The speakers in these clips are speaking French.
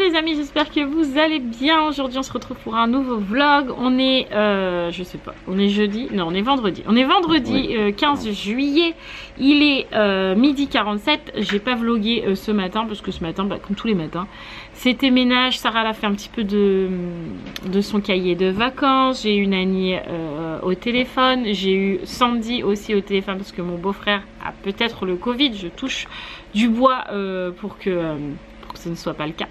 les amis, j'espère que vous allez bien. Aujourd'hui on se retrouve pour un nouveau vlog. On est, je sais pas, on est jeudi, non on est vendredi. On est vendredi 15 juillet, il est midi 47. J'ai pas vlogué ce matin parce que ce matin, comme tous les matins, c'était ménage. Sarah a fait un petit peu de son cahier de vacances. J'ai eu Nani au téléphone. J'ai eu Sandy aussi au téléphone parce que mon beau-frère a peut-être le Covid. Je touche du bois pour que ce ne soit pas le cas.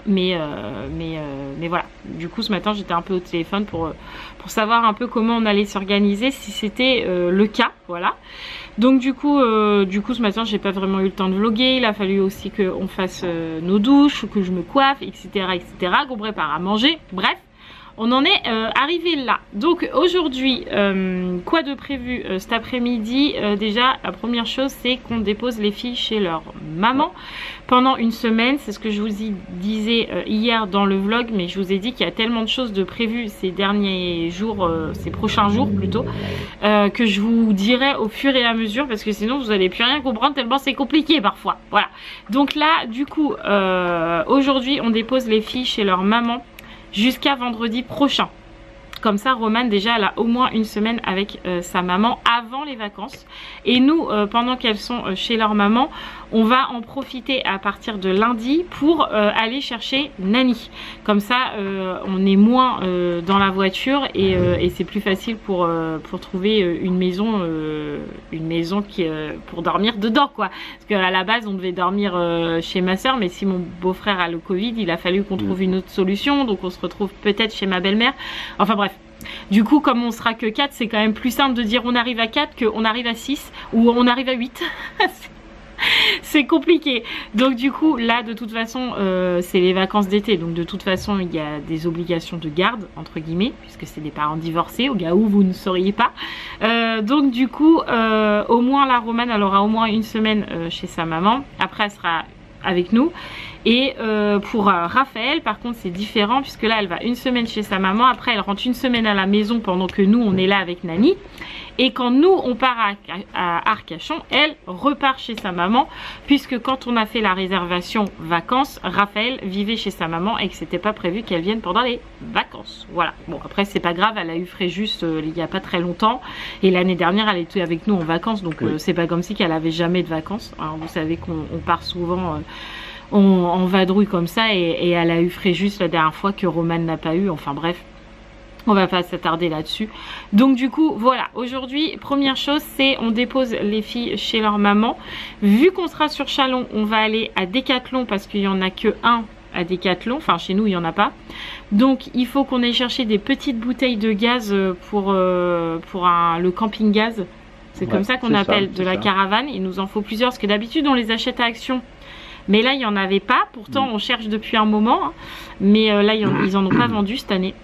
Mais voilà, du coup ce matin j'étais un peu au téléphone pour savoir un peu comment on allait s'organiser si c'était le cas, voilà. Donc du coup ce matin j'ai pas vraiment eu le temps de vlogger. Il a fallu aussi qu'on fasse nos douches, que je me coiffe, etc., qu'on prépare à manger, bref. On en est arrivé là. Donc aujourd'hui, quoi de prévu cet après-midi? Déjà, la première chose, c'est qu'on dépose les filles chez leur maman pendant une semaine. C'est ce que je vous disais hier dans le vlog, mais je vous ai dit qu'il y a tellement de choses de prévues ces derniers jours, ces prochains jours plutôt, que je vous dirai au fur et à mesure, parce que sinon vous n'allez plus rien comprendre tellement c'est compliqué parfois. Voilà. Donc là, du coup, aujourd'hui, on dépose les filles chez leur maman jusqu'à vendredi prochain. Comme ça, Romane déjà elle a au moins une semaine avec sa maman avant les vacances. Et nous, pendant qu'elles sont chez leur maman, on va en profiter à partir de lundi pour aller chercher Nani. Comme ça, on est moins dans la voiture et c'est plus facile pour trouver une maison qui pour dormir dedans, quoi. Parce qu'à la base, on devait dormir chez ma soeur, mais si mon beau-frère a le Covid, il a fallu qu'on trouve une autre solution. Donc on se retrouve peut-être chez ma belle-mère. Enfin bref. Du coup, comme on sera que 4, c'est quand même plus simple de dire on arrive à 4 qu'on arrive à 6 ou on arrive à 8. C'est compliqué. Donc du coup, là, de toute façon, c'est les vacances d'été. Donc de toute façon, il y a des obligations de garde, entre guillemets, puisque c'est des parents divorcés, au cas où vous ne sauriez pas. Donc du coup, au moins la Romane, elle aura au moins une semaine chez sa maman. Après, elle sera avec nous. Et pour Raphaël, par contre, c'est différent puisque là, elle va une semaine chez sa maman. Après, elle rentre une semaine à la maison pendant que nous, on est là avec Nani. Et quand nous, on part à Arcachon, elle repart chez sa maman puisque quand on a fait la réservation vacances, Raphaël vivait chez sa maman et que c'était pas prévu qu'elle vienne pendant les vacances. Voilà. Bon, après, c'est pas grave. Elle a eu Fréjus il y a pas très longtemps. Et l'année dernière, elle était avec nous en vacances. Donc, c'est pas comme si qu'elle avait jamais de vacances. Alors, vous savez qu'on part souvent... en vadrouille comme ça et elle a eu Fréjus la dernière fois que Romane n'a pas eu. Enfin bref, on va pas s'attarder là-dessus. Donc du coup voilà, aujourd'hui première chose c'est on dépose les filles chez leur maman. Vu qu'on sera sur Chalon, on va aller à Decathlon parce qu'il y en a que un à Decathlon, enfin chez nous il y en a pas. Donc il faut qu'on aille chercher des petites bouteilles de gaz pour le camping gaz. C'est comme ça qu'on appelle de la caravane. Il nous en faut plusieurs parce que d'habitude on les achète à Action. Mais là, il n'y en avait pas. Pourtant, on cherche depuis un moment. Hein. Mais là, ils en ont pas vendu cette année.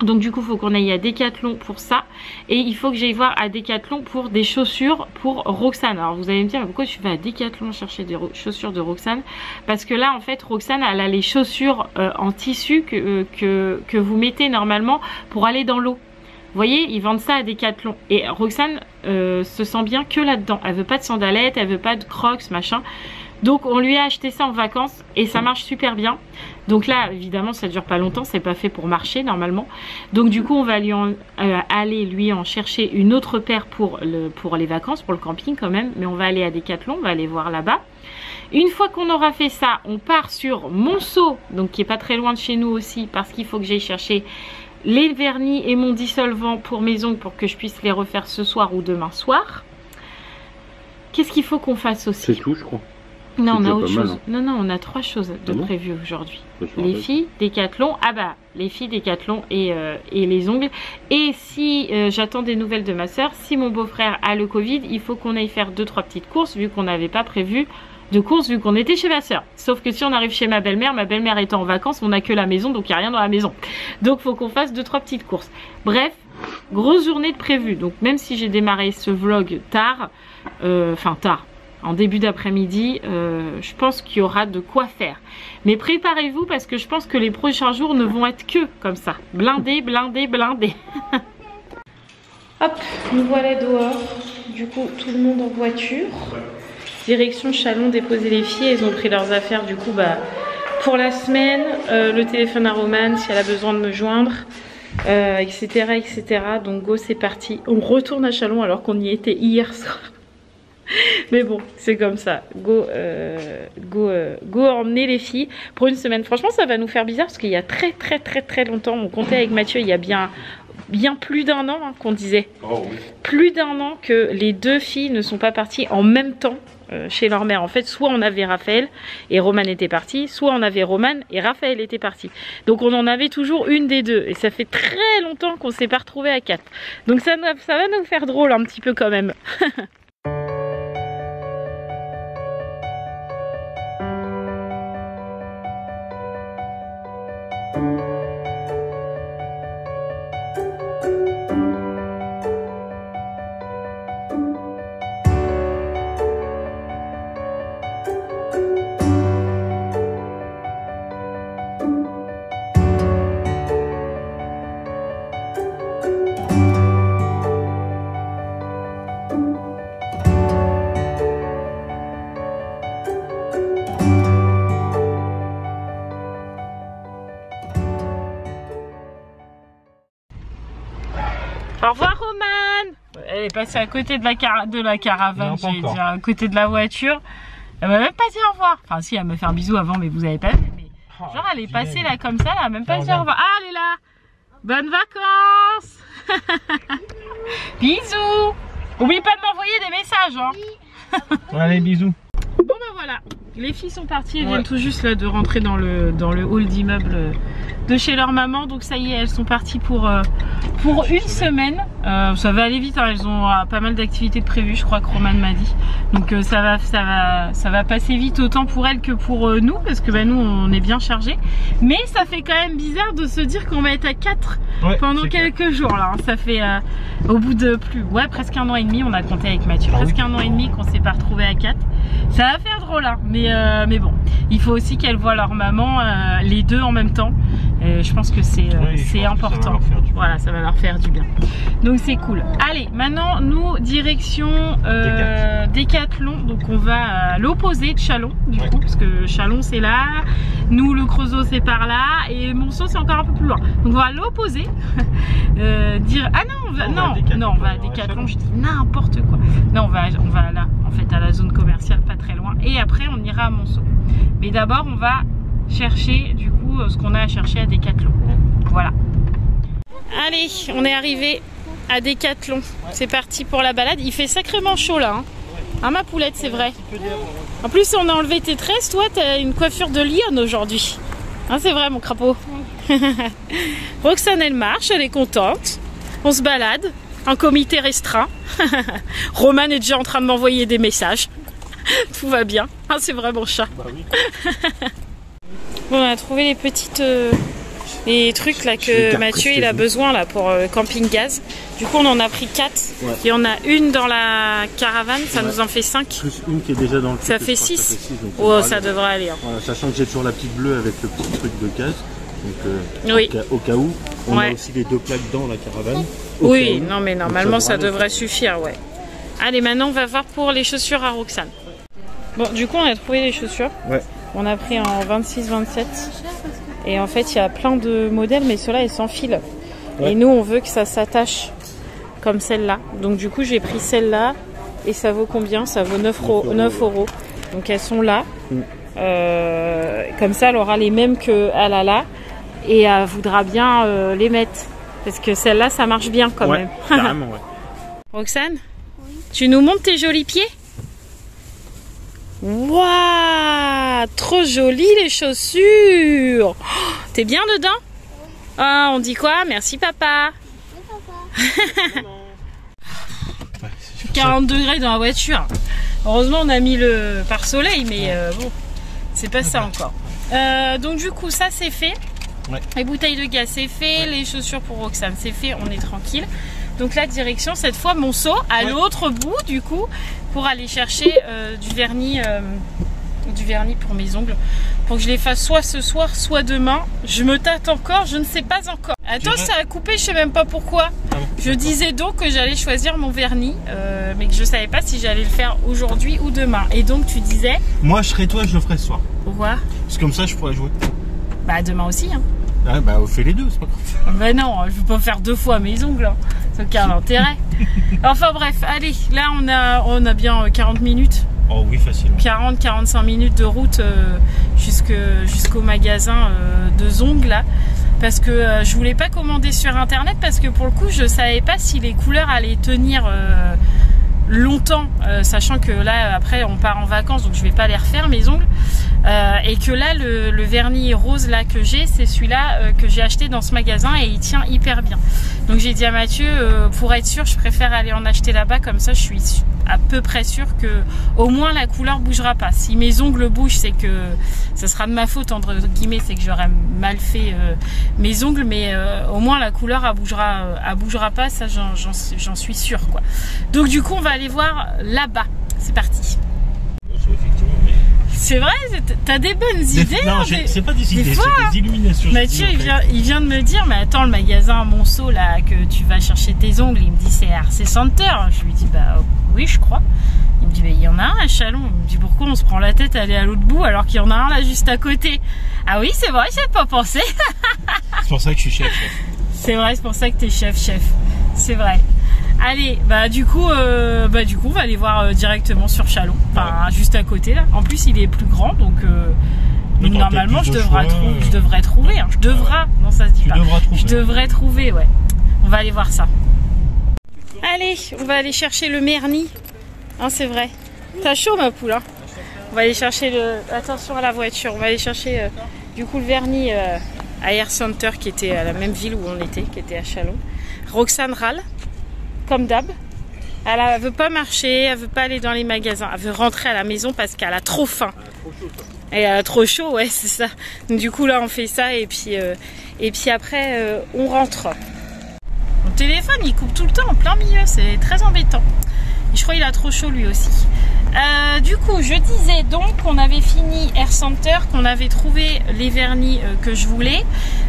Donc du coup, il faut qu'on aille à Decathlon pour ça. Et il faut que j'aille voir à Decathlon pour des chaussures pour Roxane. Alors vous allez me dire, mais pourquoi tu vas à Decathlon chercher des chaussures de Roxane? Parce que là, en fait, Roxane, elle a les chaussures en tissu que vous mettez normalement pour aller dans l'eau. Vous voyez, ils vendent ça à Decathlon. Et Roxane se sent bien que là-dedans. Elle veut pas de sandalettes, elle veut pas de crocs, machin. Donc on lui a acheté ça en vacances et ça marche super bien. Donc là évidemment ça dure pas longtemps, c'est pas fait pour marcher normalement. Donc du coup on va aller lui en chercher une autre paire pour les vacances, pour le camping quand même. Mais on va aller à Decathlon, on va aller voir là-bas. Une fois qu'on aura fait ça, on part sur Monceau, donc qui est pas très loin de chez nous aussi, parce qu'il faut que j'aille chercher les vernis et mon dissolvant pour mes ongles pour que je puisse les refaire ce soir ou demain soir. Qu'est-ce qu'il faut qu'on fasse aussi? C'est tout je crois. Non, on a autre chose. Non, on a 3 choses de prévues aujourd'hui. Les filles, Decathlon. Ah bah, les filles, Decathlon et les ongles. Et si j'attends des nouvelles de ma soeur, si mon beau-frère a le Covid, il faut qu'on aille faire 2-3 petites courses vu qu'on n'avait pas prévu de courses vu qu'on était chez ma soeur. Sauf que si on arrive chez ma belle-mère étant en vacances, on n'a que la maison, donc il n'y a rien dans la maison. Donc il faut qu'on fasse 2-3 petites courses. Bref, grosse journée de prévue. Donc même si j'ai démarré ce vlog tard, en début d'après-midi, je pense qu'il y aura de quoi faire. Mais préparez-vous parce que je pense que les prochains jours ne vont être que comme ça. Blindés, blindés, blindés. Hop, nous voilà dehors. Du coup, tout le monde en voiture. Direction Chalon, déposer les filles. Elles ont pris leurs affaires du coup pour la semaine, le téléphone à Romane si elle a besoin de me joindre, etc., etc. Donc go, c'est parti. On retourne à Châlons alors qu'on y était hier soir. Mais bon, c'est comme ça. Go emmener les filles pour une semaine. Franchement, ça va nous faire bizarre parce qu'il y a très longtemps, on comptait avec Mathieu, il y a bien plus d'un an hein, qu'on disait. Oh, oui. Plus d'un an que les deux filles ne sont pas parties en même temps chez leur mère. En fait, soit on avait Raphaël et Romane était partie, soit on avait Romane et Raphaël était parti. Donc on en avait toujours une des deux. Et ça fait très longtemps qu'on ne s'est pas retrouvés à 4. Donc ça va nous faire drôle un petit peu quand même. Au revoir Romane. Elle est passée à côté de la caravane, j'allais dire, à côté de la voiture. Elle m'a même pas dit au revoir. Enfin si, elle m'a fait un bisou avant, mais vous avez pas vu. Mais genre elle est passée là comme ça, elle a même pas dit au revoir. Ah, elle est là. Bonnes vacances. Bisous. N'oublie pas de m'envoyer des messages hein. Allez, bisous. Bon ben voilà, les filles sont parties, elles viennent tout juste là de rentrer dans le hall d'immeuble de chez leur maman. Donc ça y est, elles sont parties pour une semaine. Ça va aller vite hein. Elles ont pas mal d'activités de prévues, je crois que Romane m'a dit. Donc ça va passer vite autant pour elles que pour nous, parce que bah, nous on est bien chargés. Mais ça fait quand même bizarre de se dire qu'on va être à 4 pendant quelques jours là. Ça fait au bout de presque un an et demi, on a compté avec Mathieu, presque un an et demi qu'on s'est pas retrouvés à 4. Ça va faire drôle hein. Mais bon, il faut aussi qu'elles voient leur maman les deux en même temps. Je pense que c'est important. Voilà, ça va leur faire du bien. Donc c'est cool. Allez, maintenant nous direction Décathlon. Donc on va à l'opposé de Châlons du coup, parce que Châlons c'est là, nous le Creusot c'est par là et Monceau c'est encore un peu plus loin. Donc on va à l'opposé. On va à Décathlon. Je dis n'importe quoi. Non, on va là en fait à la zone commerciale pas très loin et après on ira à Monceau. Mais d'abord on va chercher du coup ce qu'on a à chercher à Décathlon. Voilà. Allez, on est arrivé à Décathlon. C'est parti pour la balade. Il fait sacrément chaud là. Hein, ma poulette, c'est vrai. En plus, on a enlevé tes tresses. Toi, t'as une coiffure de lionne aujourd'hui. Hein, c'est vrai, mon crapaud. Roxane, elle marche, elle est contente. On se balade en comité restreint. Romane est déjà en train de m'envoyer des messages. Tout va bien. Ah, c'est vrai, mon chat. Bah oui. Bon, on a trouvé les petites les trucs là que Mathieu il a besoin là pour camping gaz. Du coup on en a pris 4 et on a une dans la caravane, ça nous en fait 5. Plus une qui est déjà dans le ça fait 6. Oh, ça devrait aller hein. Voilà, sachant que j'ai toujours la petite bleue avec le petit truc de gaz. Donc au cas où, on a aussi les 2 plaques dans la caravane. Oui, non mais normalement ça devrait suffire, ouais. Allez, maintenant on va voir pour les chaussures à Roxane. Bon, du coup on a trouvé les chaussures. On a pris en 26-27. Et en fait, il y a plein de modèles, mais ceux-là, ils s'enfilent. Et nous, on veut que ça s'attache comme celle-là. Donc du coup, j'ai pris celle-là. Et ça vaut combien? Ça vaut 9 euros. Donc elles sont là. Comme ça, elle aura les mêmes qu'elle a là. Et elle voudra bien les mettre. Parce que celle-là, ça marche bien quand même. Carrément, Roxane, tu nous montres tes jolis pieds? Waouh, trop joli les chaussures. Oh, t'es bien dedans? Ah, on dit quoi? Merci papa. Merci papa. 40 degrés dans la voiture. Heureusement on a mis le pare-soleil, mais bon, c'est pas ça encore. Donc du coup ça c'est fait. Les bouteilles de gaz c'est fait, les chaussures pour Roxane c'est fait, on est tranquille. Donc la direction cette fois Monceau à l'autre bout du coup pour aller chercher du vernis du vernis pour mes ongles, pour que je les fasse soit ce soir, soit demain. Je me tâte encore, je ne sais pas encore. Attends, ça a coupé, je sais même pas pourquoi. Ah bon, je disais donc que j'allais choisir mon vernis, mais que je savais pas si j'allais le faire aujourd'hui ou demain. Et donc tu disais... Moi je serais toi, je le ferais ce soir. Pourquoi? Parce que comme ça je pourrais jouer. Bah demain aussi hein. Ah bah on fait les deux, c'est pas grave. Bah non, je veux pas faire 2 fois mes ongles, hein. Ça n'a aucun intérêt. Enfin bref, allez, là on a bien 40 minutes. Oh oui, facilement. 40-45 minutes de route jusqu'au magasin de ongles là. Parce que je voulais pas commander sur internet parce que pour le coup je savais pas si les couleurs allaient tenir longtemps, sachant que là après on part en vacances donc je vais pas les refaire mes ongles. Et que là le vernis rose là que j'ai, c'est celui-là que j'ai acheté dans ce magasin et il tient hyper bien. Donc j'ai dit à Mathieu pour être sûr je préfère aller en acheter là-bas, comme ça je suis à peu près sûre que au moins la couleur bougera pas. Si mes ongles bougent c'est que ça sera de ma faute entre guillemets, c'est que j'aurais mal fait mes ongles, mais au moins la couleur elle bougera pas, ça j'en suis sûre quoi. Donc du coup on va aller voir là-bas, c'est parti. C'est vrai, t'as des bonnes idées. Non, c'est pas des idées, c'est des illuminations. Mathieu, il vient de me dire, mais attends, le magasin à Monceau, là, que tu vas chercher tes ongles, il me dit c'est RC Center. Je lui dis, bah oui, je crois. Il me dit, bah il y en a un à Chalon. Il me dit, pourquoi on se prend la tête à aller à l'autre bout alors qu'il y en a un là juste à côté? Ah oui, c'est vrai, j'y ai pas pensé. C'est pour ça que je suis chef. C'est vrai, c'est pour ça que t'es chef. C'est vrai. Allez, bah du coup on va aller voir directement sur Chalon, enfin juste à côté là. En plus il est plus grand donc normalement je devrais trouver. Hein. Non ça se dit pas. Je devrais trouver, ouais. On va aller voir ça. Allez, on va aller chercher le vernis. Hein, c'est vrai. T'as chaud ma poule hein. On va aller chercher attention à la voiture. On va aller chercher du coup le vernis à Air Center qui était à la même ville où on était, qui était à Chalon. Roxane râle. Comme d'hab, elle veut pas marcher, elle veut pas aller dans les magasins, elle veut rentrer à la maison parce qu'elle a trop faim. Et elle a trop chaud, ouais, c'est ça. Donc, du coup là on fait ça et puis après on rentre. Mon téléphone il coupe tout le temps en plein milieu, c'est très embêtant. Et je crois qu'il a trop chaud lui aussi. Du coup je disais donc qu'on avait fini Air Center, qu'on avait trouvé les vernis que je voulais,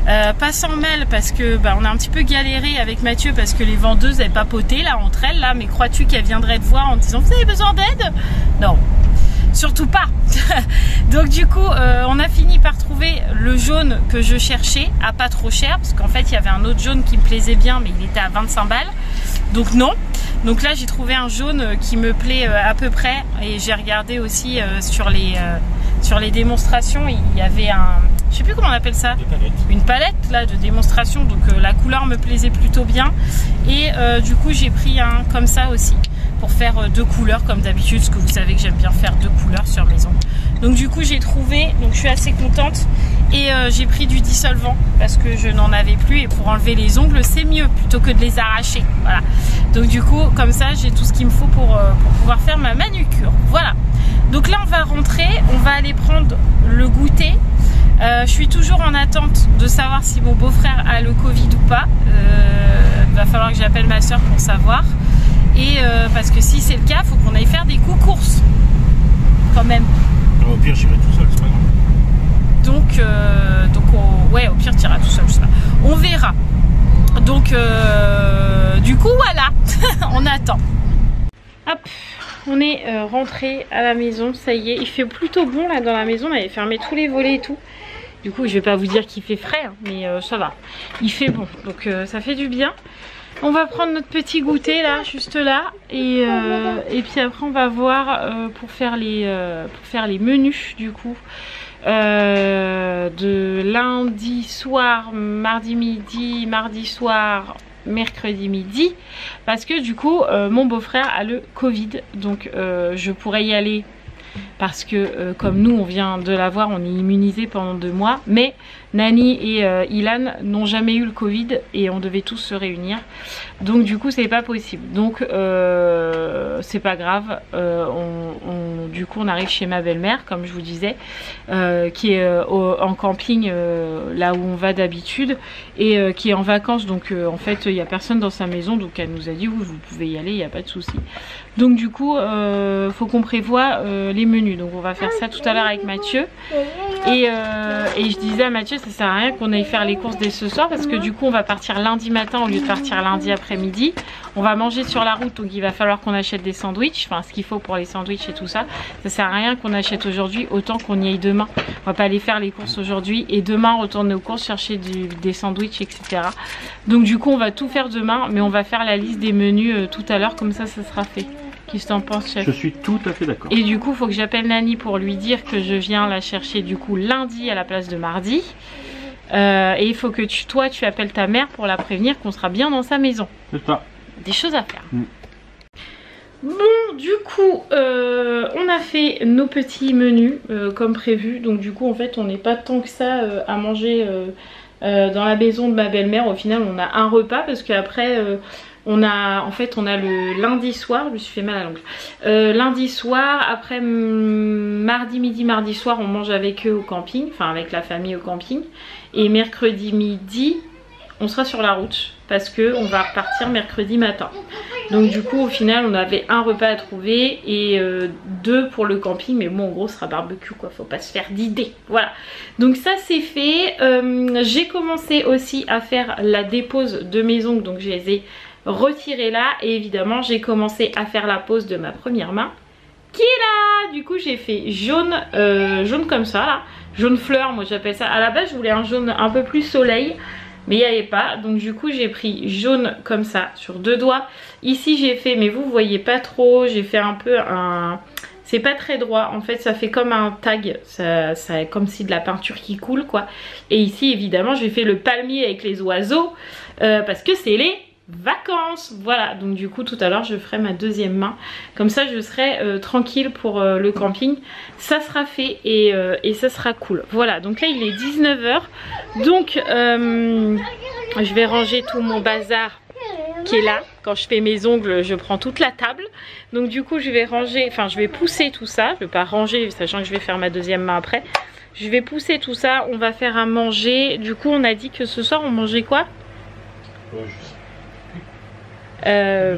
pas sans mal parce que on a un petit peu galéré avec Mathieu parce que les vendeuses elles papotaient là entre elles là, mais crois-tu qu'elles viendraient te voir en te disant vous avez besoin d'aide? Non, surtout pas. Donc du coup on a fini par trouver le jaune que je cherchais à pas trop cher parce qu'en fait il y avait un autre jaune qui me plaisait bien mais il était à 25 balles, donc non. Donc là j'ai trouvé un jaune qui me plaît à peu près et j'ai regardé aussi sur les démonstrations, il y avait je sais plus comment on appelle ça, une palette là de démonstration, donc la couleur me plaisait plutôt bien et du coup j'ai pris un comme ça aussi pour faire 2 couleurs comme d'habitude, parce que vous savez que j'aime bien faire 2 couleurs sur mes ongles. Donc du coup j'ai trouvé, donc je suis assez contente et j'ai pris du dissolvant parce que je n'en avais plus et pour enlever les ongles c'est mieux plutôt que de les arracher, voilà. Donc du coup comme ça j'ai tout ce qu'il me faut pour pouvoir faire ma manucure, voilà. Donc là on va rentrer, on va aller prendre le goûter. Je suis toujours en attente de savoir si mon beau-frère a le Covid ou pas. Il va falloir que j'appelle ma soeur pour savoir. Et parce que si c'est le cas, il faut qu'on aille faire des coups courses quand même. Au pire j'irai tout seul, c'est pas grave. Donc ouais, au pire tu iras tout seul, je sais pas. On verra. Donc du coup voilà, on attend. Hop, on est rentré à la maison, ça y est, il fait plutôt bon là dans la maison, on avait fermé tous les volets et tout. Du coup je vais pas vous dire qu'il fait frais, hein, mais ça va, il fait bon, donc ça fait du bien. On va prendre notre petit goûter là, juste là, et puis après on va voir pour faire les menus du coup. De lundi soir, mardi midi, mardi soir, mercredi midi, parce que du coup mon beau-frère a le Covid, donc je pourrais y aller parce que comme nous on vient de l'avoir, on est immunisé pendant 2 mois, mais Nani et Ilan n'ont jamais eu le Covid et on devait tous se réunir, donc du coup c'est pas possible, donc c'est pas grave, du coup on arrive chez ma belle-mère comme je vous disais, qui est en camping là où on va d'habitude et qui est en vacances, donc en fait il n'y a personne dans sa maison, donc elle nous a dit oui vous pouvez y aller, il n'y a pas de souci. Donc du coup faut qu'on prévoie les menus menus. Donc on va faire ça tout à l'heure avec Mathieu. Et je disais à Mathieu, ça sert à rien qu'on aille faire les courses dès ce soir parce que du coup on va partir lundi matin au lieu de partir lundi après-midi. On va manger sur la route, donc il va falloir qu'on achète des sandwichs, enfin ce qu'il faut pour les sandwichs et tout ça. Ça sert à rien qu'on achète aujourd'hui, autant qu'on y aille demain. On va pas aller faire les courses aujourd'hui et demain retourner aux courses, chercher des sandwichs, etc. Donc du coup on va tout faire demain, mais on va faire la liste des menus tout à l'heure, comme ça sera fait. Qu'est-ce que t'en penses, chef? Je suis tout à fait d'accord. Et du coup il faut que j'appelle Nani pour lui dire que je viens la chercher du coup lundi à la place de mardi. Et il faut que toi tu appelles ta mère pour la prévenir qu'on sera bien dans sa maison. C'est ça. Des choses à faire. Bon, du coup, on a fait nos petits menus comme prévu. Donc du coup, en fait, on n'est pas tant que ça à manger dans la maison de ma belle-mère. Au final, on a un repas parce qu'après, on a le lundi soir. Je me suis fait mal à l'ongle. Lundi soir, après mardi midi, mardi soir, on mange avec eux au camping, enfin avec la famille au camping. Et mercredi midi, on sera sur la route parce que on va repartir mercredi matin. Donc du coup au final on avait un repas à trouver et deux pour le camping, mais bon en gros ce sera barbecue quoi, faut pas se faire d'idées. Voilà, donc ça c'est fait. J'ai commencé aussi à faire la dépose de mes ongles, donc je les ai retirés là et évidemment j'ai commencé à faire la pose de ma première main qui est là. Du coup j'ai fait jaune, jaune comme ça là, jaune fleur moi j'appelle ça. À la base je voulais un jaune un peu plus soleil, mais il n'y avait pas, donc du coup j'ai pris jaune comme ça sur deux doigts. Ici j'ai fait, mais vous voyez pas trop, j'ai fait un peu un... C'est pas très droit, en fait ça fait comme un tag, ça comme si de la peinture qui coule quoi. Et ici évidemment j'ai fait le palmier avec les oiseaux, parce que c'est les vacances. Voilà, donc du coup tout à l'heure je ferai ma deuxième main, comme ça je serai tranquille pour le camping. Ça sera fait et ça sera cool. Voilà, donc là il est 19 h, donc je vais ranger tout mon bazar qui est là. Quand je fais mes ongles je prends toute la table, donc du coup je vais ranger, enfin je vais pousser tout ça. Je vais pas ranger sachant que je vais faire ma deuxième main après. Je vais pousser tout ça, on va faire à manger. Du coup on a dit que ce soir on mangeait quoi? Je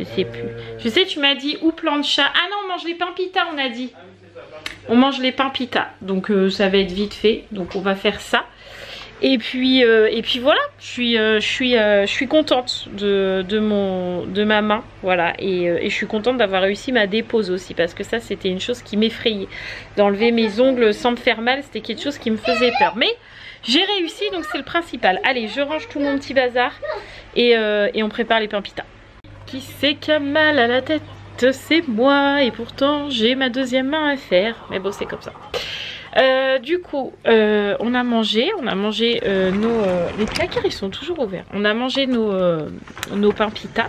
sais plus. Je sais, tu m'as dit ou plancha. Ah non, on mange les pains pita, on a dit. On mange les pains pita. Donc ça va être vite fait. Donc on va faire ça. Et puis voilà, je suis contente de ma main. Voilà. Et je suis contente d'avoir réussi ma dépose aussi. Parce que ça, c'était une chose qui m'effrayait. D'enlever mes ongles sans me faire mal, c'était quelque chose qui me faisait peur. Mais j'ai réussi, donc c'est le principal. Allez, je range tout mon petit bazar et on prépare les pains pita. Qui c'est qui a mal à la tête? C'est moi, et pourtant j'ai ma deuxième main à faire. Mais bon, c'est comme ça. Du coup, on a mangé nos... les placards, ils sont toujours ouverts. On a mangé nos pains pita.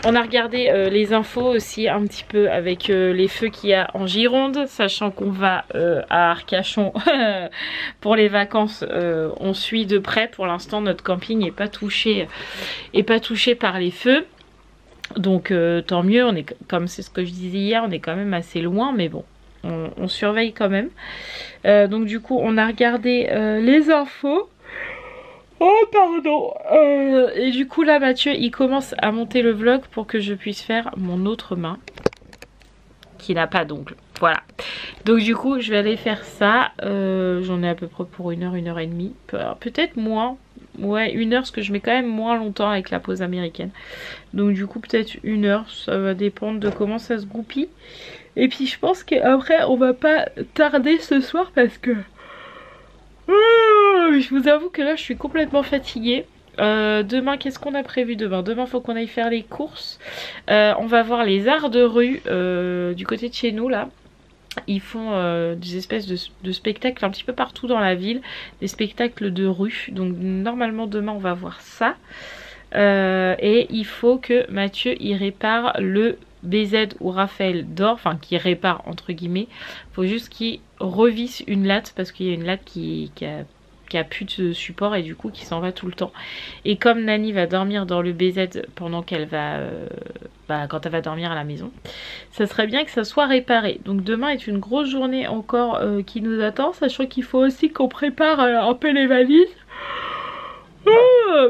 On a regardé les infos aussi un petit peu avec les feux qu'il y a en Gironde, sachant qu'on va à Arcachon pour les vacances. On suit de près. Pour l'instant, notre camping n'est pas touché par les feux. Donc tant mieux. On est, comme c'est ce que je disais hier, on est quand même assez loin, mais bon, on surveille quand même. Donc du coup, on a regardé les infos. Oh pardon. Et du coup là Mathieu il commence à monter le vlog pour que je puisse faire mon autre main qui n'a pas d'ongle. Voilà. Donc du coup je vais aller faire ça. J'en ai à peu près pour 1 heure, 1 heure et demie. Peut-être moins. Ouais, 1 heure parce que je mets quand même moins longtemps avec la pause américaine. Donc du coup peut-être 1 heure. Ça va dépendre de comment ça se goupille. Et puis je pense qu'après on va pas tarder ce soir parce que... je vous avoue que là je suis complètement fatiguée. Demain, qu'est-ce qu'on a prévu demain? Demain, il faut qu'on aille faire les courses. On va voir les arts de rue du côté de chez nous là. Ils font des espèces de spectacles un petit peu partout dans la ville. Des spectacles de rue. Donc normalement demain on va voir ça. Et il faut que Mathieu il répare le BZ où Raphaël dort. Enfin qu'il répare entre guillemets. Il faut juste qu'il revisse une latte parce qu'il y a une latte qui a plus de support et du coup qui s'en va tout le temps. Et comme Nani va dormir dans le BZ pendant qu'elle va quand elle va dormir à la maison, ça serait bien que ça soit réparé. Donc demain est une grosse journée encore qui nous attend, sachant qu'il faut aussi qu'on prépare un peu les valises.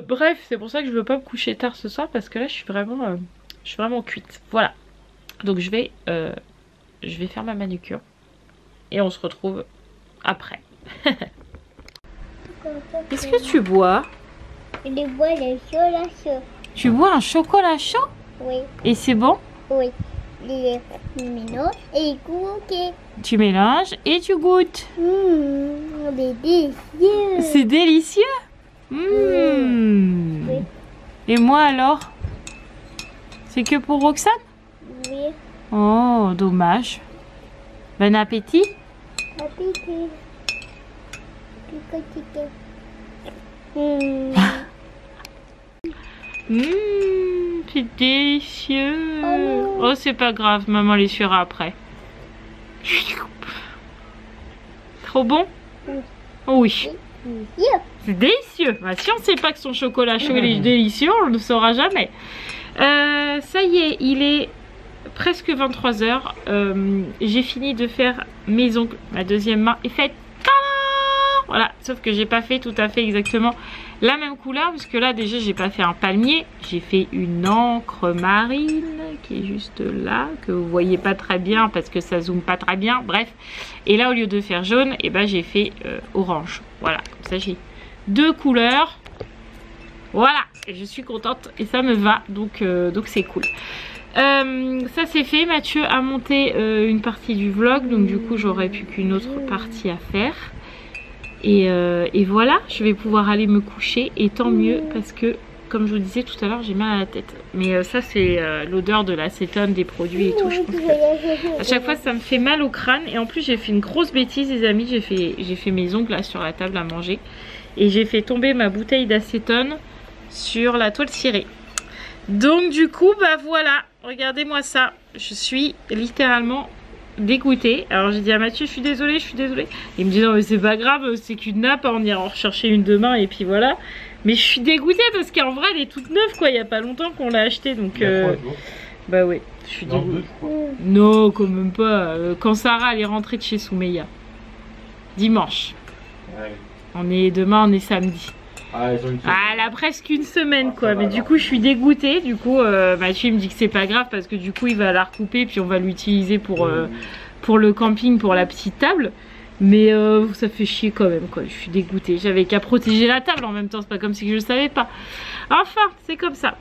Bref, c'est pour ça que je veux pas me coucher tard ce soir parce que là je suis vraiment cuite. Voilà. Donc je vais je vais faire ma manucure. Et on se retrouve après. Qu'est-ce que tu bois? Je bois le chocolat chaud. Tu bois un chocolat chaud? Oui. Et c'est bon? Oui. Je mélange et goûter. Tu mélanges et tu goûtes. C'est délicieux. C'est délicieux. Oui. Et moi alors? C'est que pour Roxane? Oui. Oh, dommage. Bon appétit. Appétit. C'est délicieux. Oh, Oh, c'est pas grave, maman les suivra après. Trop bon? Oui. C'est délicieux. Bah, si on ne sait pas que son chocolat chaud il est délicieux, on ne le saura jamais. Ça y est, il est presque 23 h. J'ai fini de faire mes ongles. Ma deuxième main est faite. Voilà, sauf que j'ai pas fait tout à fait exactement la même couleur, parce que là déjà j'ai pas fait un palmier, j'ai fait une encre marine qui est juste là, que vous voyez pas très bien parce que ça zoome pas très bien, bref. Et là au lieu de faire jaune, et ben j'ai fait orange. Voilà, comme ça j'ai deux couleurs. Voilà, et je suis contente et ça me va, donc c'est cool. Ça c'est fait, Mathieu a monté une partie du vlog, donc du coup j'aurais plus qu'une autre partie à faire. Et voilà, je vais pouvoir aller me coucher et tant mieux parce que comme je vous disais tout à l'heure j'ai mal à la tête. Mais ça c'est l'odeur de l'acétone, des produits et tout. Je pense que à chaque fois ça me fait mal au crâne. Et en plus j'ai fait une grosse bêtise les amis, j'ai fait mes ongles là sur la table à manger. Et j'ai fait tomber ma bouteille d'acétone sur la toile cirée. Donc du coup bah voilà, regardez-moi ça. Je suis littéralement dégoûtée. Alors j'ai dit à Mathieu je suis désolée. Il me dit non mais c'est pas grave, c'est qu'une nappe, on ira en rechercher une demain et puis voilà. Mais je suis dégoûtée parce qu'en vrai elle est toute neuve quoi, il y a pas longtemps qu'on l'a achetée donc bah ouais, je suis dégoûtée. Non quand même pas, quand Sarah elle est rentrée de chez Soumeya dimanche. Ouais. Demain on est samedi. Ah, elle a presque une semaine quoi, mais du coup je suis dégoûtée. Du coup Mathieu me dit que c'est pas grave parce que du coup il va la recouper puis on va l'utiliser pour le camping, pour la petite table. Mais ça fait chier quand même quoi, je suis dégoûtée. J'avais qu'à protéger la table en même temps, c'est pas comme si je le savais pas. Enfin c'est comme ça.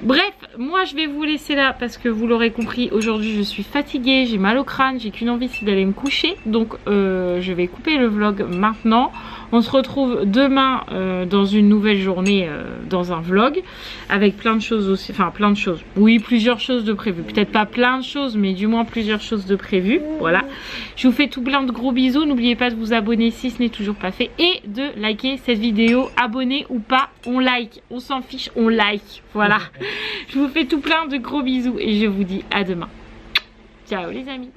Bref, moi je vais vous laisser là parce que vous l'aurez compris, aujourd'hui je suis fatiguée, j'ai mal au crâne, j'ai qu'une envie c'est d'aller me coucher. Donc je vais couper le vlog maintenant. On se retrouve demain dans une nouvelle journée dans un vlog avec plein de choses aussi, enfin plein de choses. Oui, plusieurs choses de prévues. Peut-être pas plein de choses, mais du moins plusieurs choses de prévues. Voilà. Je vous fais tout plein de gros bisous. N'oubliez pas de vous abonner si ce n'est toujours pas fait et de liker cette vidéo. Abonné ou pas, on like. On s'en fiche, on like. Voilà. Je vous fais tout plein de gros bisous et je vous dis à demain. Ciao les amis.